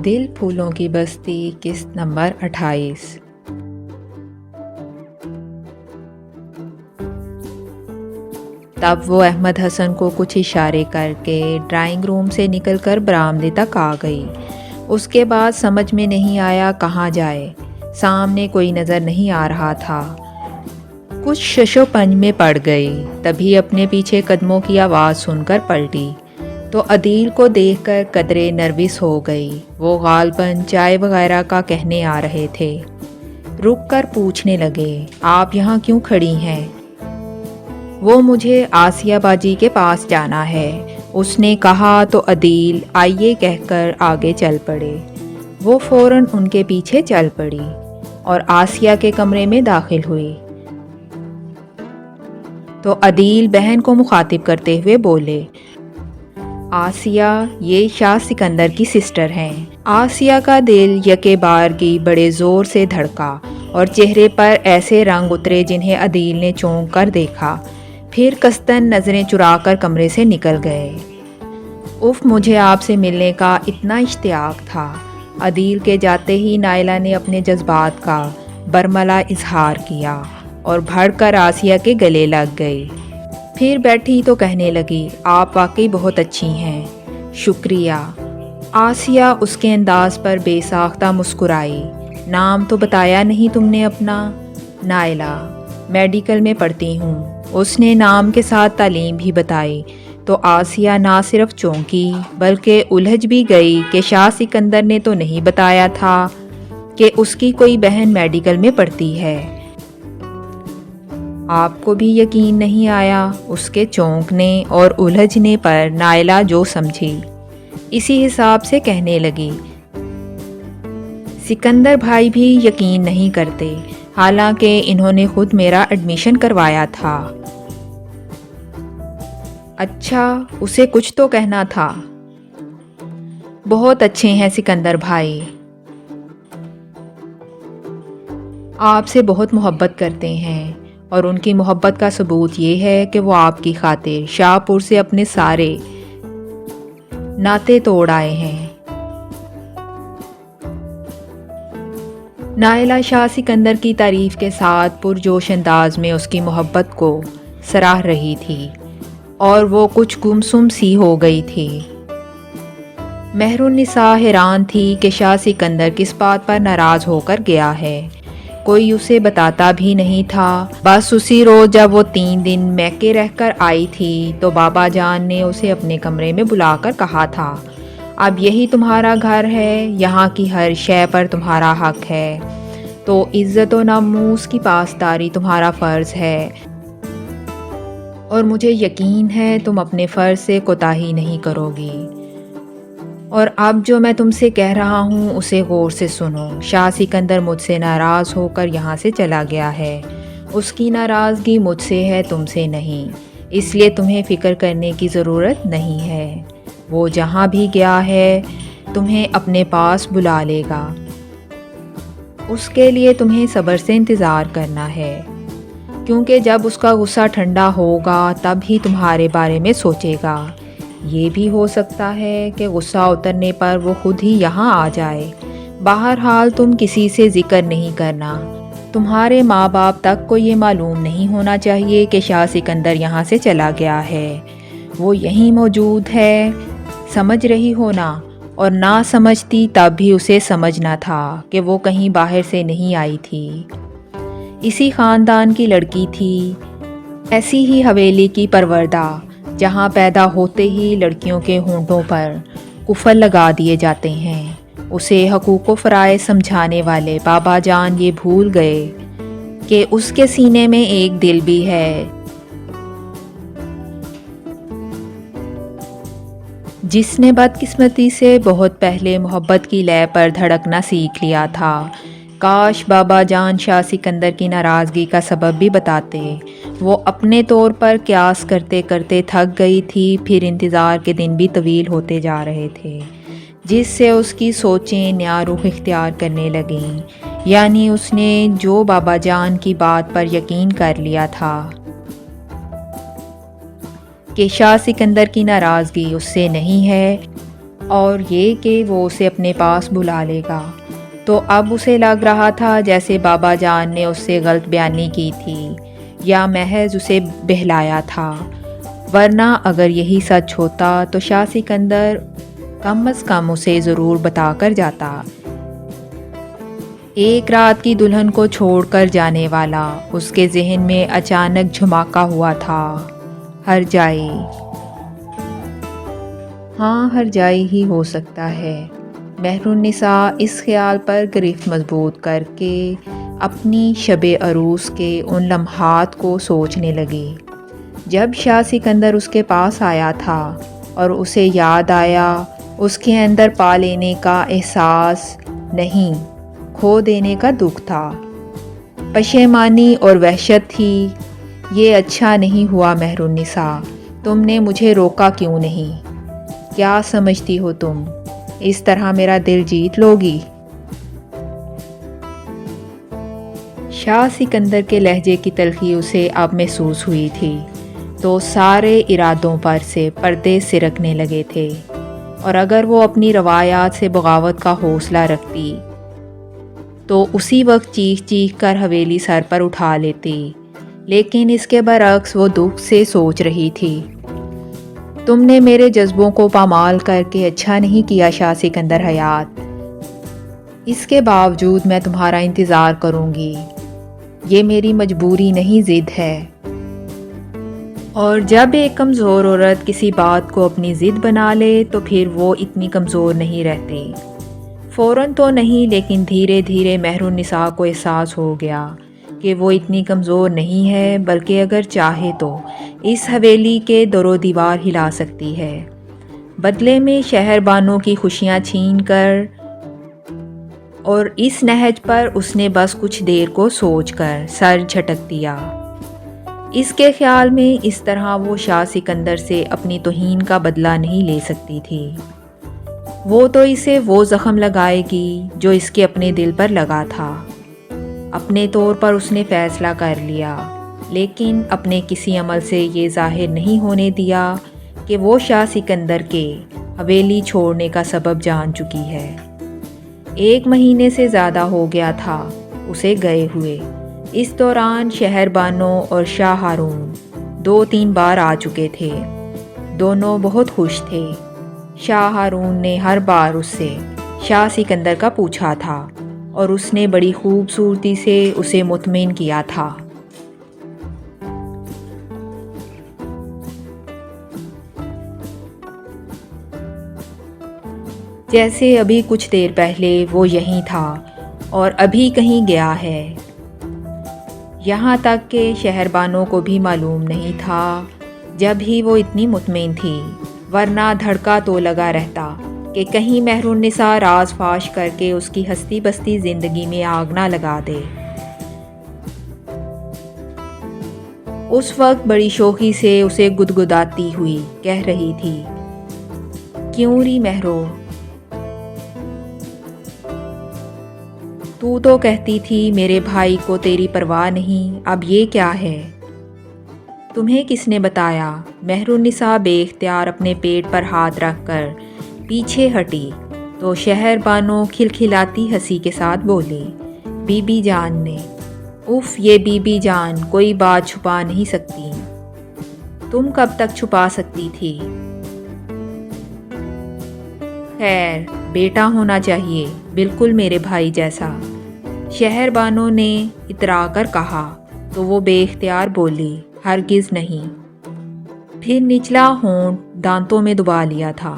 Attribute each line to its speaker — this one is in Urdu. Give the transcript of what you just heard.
Speaker 1: دل پھولوں کی بستی قسط نمبر 28۔ تب وہ احمد حسن کو کچھ اشارے کر کے ڈرائنگ روم سے نکل کر برآمدے تک آ گئی۔ اس کے بعد سمجھ میں نہیں آیا کہاں جائے، سامنے کوئی نظر نہیں آ رہا تھا۔ کچھ شش و پنج میں پڑ گئی، تبھی اپنے پیچھے قدموں کی آواز سن کر پلٹی تو عدیل کو دیکھ کر قدرے نروس ہو گئی۔ وہ غالباً چائے وغیرہ کا کہنے آ رہے تھے۔ رک کر پوچھنے لگے، آپ یہاں کیوں کھڑی ہیں؟ وہ مجھے آسیہ باجی کے پاس جانا ہے، اس نے کہا تو عدیل آئیے کہہ کر آگے چل پڑے۔ وہ فوراً ان کے پیچھے چل پڑی اور آسیہ کے کمرے میں داخل ہوئی تو عدیل بہن کو مخاطب کرتے ہوئے بولے، آسیہ یہ شاہ سکندر کی سسٹر ہیں۔ آسیہ کا دل یکے بار کی بڑے زور سے دھڑکا اور چہرے پر ایسے رنگ اترے جنہیں عدیل نے چونک کر دیکھا، پھر قصداً نظریں چرا کر کمرے سے نکل گئے۔ اف مجھے آپ سے ملنے کا اتنا اشتیاق تھا۔ عدیل کے جاتے ہی نائلہ نے اپنے جذبات کا برملا اظہار کیا اور بڑھ کر آسیہ کے گلے لگ گئی۔ پھر بیٹھی تو کہنے لگی، آپ واقعی بہت اچھی ہیں، شکریہ۔ آسیہ اس کے انداز پر بے ساختہ مسکرائی۔ نام تو بتایا نہیں تم نے اپنا؟ نائلہ، میڈیکل میں پڑھتی ہوں۔ اس نے نام کے ساتھ تعلیم بھی بتائی تو آسیہ نہ صرف چونکی بلکہ الجھ بھی گئی کہ شاہ سکندر نے تو نہیں بتایا تھا کہ اس کی کوئی بہن میڈیکل میں پڑھتی ہے۔ آپ کو بھی یقین نہیں آیا؟ اس کے چونکنے اور الجھنے پر نائلہ جو سمجھی اسی حساب سے کہنے لگی، سکندر بھائی بھی یقین نہیں کرتے، حالانکہ انہوں نے خود میرا ایڈمیشن کروایا تھا۔ اچھا، اسے کچھ تو کہنا تھا۔ بہت اچھے ہیں سکندر بھائی، آپ سے بہت محبت کرتے ہیں، اور ان کی محبت کا ثبوت یہ ہے کہ وہ آپ کی خاطر شاہ پور سے اپنے سارے ناطے توڑ آئے ہیں۔ نائلہ شاہ سکندر کی تعریف کے ساتھ پرجوش انداز میں اس کی محبت کو سراہ رہی تھی اور وہ کچھ گمسم سی ہو گئی تھی۔ مہر النساء حیران تھی کہ شاہ سکندر کس بات پر ناراض ہو کر گیا ہے۔ کوئی اسے بتاتا بھی نہیں تھا۔ بس اسی روز جب وہ 3 دن میکے رہ کر آئی تھی تو بابا جان نے اسے اپنے کمرے میں بلا کر کہا تھا، اب یہی تمہارا گھر ہے، یہاں کی ہر شے پر تمہارا حق ہے، تو عزت و ناموس کی پاسداری تمہارا فرض ہے، اور مجھے یقین ہے تم اپنے فرض سے کوتاہی نہیں کرو گی۔ اور اب جو میں تم سے کہہ رہا ہوں اسے غور سے سنو۔ شاہ سکندر مجھ سے ناراض ہو کر یہاں سے چلا گیا ہے۔ اس کی ناراضگی مجھ سے ہے، تم سے نہیں، اس لیے تمہیں فکر کرنے کی ضرورت نہیں ہے۔ وہ جہاں بھی گیا ہے تمہیں اپنے پاس بلا لے گا، اس کے لیے تمہیں صبر سے انتظار کرنا ہے، کیونکہ جب اس کا غصہ ٹھنڈا ہوگا تب ہی تمہارے بارے میں سوچے گا۔ یہ بھی ہو سکتا ہے کہ غصہ اترنے پر وہ خود ہی یہاں آ جائے۔ بہرحال تم کسی سے ذکر نہیں کرنا، تمہارے ماں باپ تک کو یہ معلوم نہیں ہونا چاہیے کہ شاہ سکندر یہاں سے چلا گیا ہے۔ وہ یہیں موجود ہے، سمجھ رہی ہو نا؟ اور نہ سمجھتی تب بھی اسے سمجھنا تھا کہ وہ کہیں باہر سے نہیں آئی تھی، اسی خاندان کی لڑکی تھی، ایسی ہی حویلی کی پروردہ جہاں پیدا ہوتے ہی لڑکیوں کے ہونٹوں پر کفل لگا دیے جاتے ہیں۔ اسے حقوق و فرائض سمجھانے والے بابا جان یہ بھول گئے کہ اس کے سینے میں ایک دل بھی ہے جس نے بدقسمتی سے بہت پہلے محبت کی لے پر دھڑکنا سیکھ لیا تھا۔ کاش بابا جان شاہ سکندر کی ناراضگی کا سبب بھی بتاتے۔ وہ اپنے طور پر قیاس کرتے کرتے تھک گئی تھی، پھر انتظار کے دن بھی طویل ہوتے جا رہے تھے، جس سے اس کی سوچیں نیا رخ اختیار کرنے لگیں۔ یعنی اس نے جو بابا جان کی بات پر یقین کر لیا تھا کہ شاہ سکندر کی ناراضگی اس سے نہیں ہے، اور یہ کہ وہ اسے اپنے پاس بلا لے گا، تو اب اسے لگ رہا تھا جیسے بابا جان نے اس سے غلط بیانی کی تھی یا محض اسے بہلایا تھا، ورنہ اگر یہی سچ ہوتا تو شاہ سکندر کم از کم اسے ضرور بتا کر جاتا۔ ایک رات کی دلہن کو چھوڑ کر جانے والا اس کے ذہن میں اچانک جھماکا ہوا تھا، ہر جائے، ہاں ہر جائے ہی ہو سکتا ہے۔ مہر النساء اس خیال پر گرفت مضبوط کر کے اپنی شب عروس کے ان لمحات کو سوچنے لگی جب شاہ سکندر اس کے پاس آیا تھا اور اسے یاد آیا اس کے اندر پا لینے کا احساس نہیں، کھو دینے کا دکھ تھا، پشیمانی اور وحشت تھی۔ یہ اچھا نہیں ہوا مہر النساء، تم نے مجھے روکا کیوں نہیں؟ کیا سمجھتی ہو تم اس طرح میرا دل جیت لوگی؟ شاہ سکندر کے لہجے کی تلخی اسے اب محسوس ہوئی تھی، تو سارے ارادوں پر سے پردے سرکنے لگے تھے، اور اگر وہ اپنی روایات سے بغاوت کا حوصلہ رکھتی تو اسی وقت چیخ چیخ کر حویلی سر پر اٹھا لیتی، لیکن اس کے برعکس وہ دکھ سے سوچ رہی تھی۔ تم نے میرے جذبوں کو پامال کر کے اچھا نہیں کیا شاہ سکندر حیات، اس کے باوجود میں تمہارا انتظار کروں گی، یہ میری مجبوری نہیں، ضد ہے۔ اور جب ایک کمزور عورت کسی بات کو اپنی ضد بنا لے تو پھر وہ اتنی کمزور نہیں رہتی۔ فوراً تو نہیں، لیکن دھیرے دھیرے مہر النساء کو احساس ہو گیا کہ وہ اتنی کمزور نہیں ہے، بلکہ اگر چاہے تو اس حویلی کے در و دیوار ہلا سکتی ہے، بدلے میں شہر بانوں کی خوشیاں چھین کر۔ اور اس نہج پر اس نے بس کچھ دیر کو سوچ کر سر جھٹک دیا۔ اس کے خیال میں اس طرح وہ شاہ سکندر سے اپنی توہین کا بدلہ نہیں لے سکتی تھی، وہ تو اسے وہ زخم لگائے گی جو اس کے اپنے دل پر لگا تھا۔ اپنے طور پر اس نے فیصلہ کر لیا، لیکن اپنے کسی عمل سے یہ ظاہر نہیں ہونے دیا کہ وہ شاہ سکندر کے حویلی چھوڑنے کا سبب جان چکی ہے۔ 1 مہینے سے زیادہ ہو گیا تھا اسے گئے ہوئے۔ اس دوران شہر بانو اور شاہ ہارون 2-3 بار آ چکے تھے، دونوں بہت خوش تھے۔ شاہ ہارون نے ہر بار اس سے شاہ سکندر کا پوچھا تھا اور اس نے بڑی خوبصورتی سے اسے مطمئن کیا تھا۔ جیسے ابھی کچھ دیر پہلے وہ یہیں تھا اور ابھی کہیں گیا ہے۔ یہاں تک کہ شہر بانوں کو بھی معلوم نہیں تھا جب ہی وہ اتنی مطمئن تھی، ورنہ دھڑکا تو لگا رہتا کہ کہیں مہر النساء راز فاش کر کے اس کی ہستی بستی زندگی میں آگ نہ لگا دے۔ اس وقت بڑی شوخی سے اسے گدگداتی ہوئی کہہ رہی تھی، کیوں ری مہرو، تو کہتی تھی میرے بھائی کو تیری پرواہ نہیں، اب یہ کیا ہے؟ تمہیں کس نے بتایا؟ مہر النساء بے اختیار اپنے پیٹ پر ہاتھ رکھ کر پیچھے ہٹی تو شہر بانو کھلکھلاتی ہنسی کے ساتھ بولی، بی بی جان نے۔ اف، یہ بی بی جان کوئی بات چھپا نہیں سکتی، تم کب تک چھپا سکتی تھی؟ خیر، بیٹا ہونا چاہیے، بالکل میرے بھائی جیسا، شہر بانو نے اترا کر کہا تو وہ بے اختیار بولی، ہرگز نہیں۔ پھر نچلا ہونٹ دانتوں میں دبا لیا تھا۔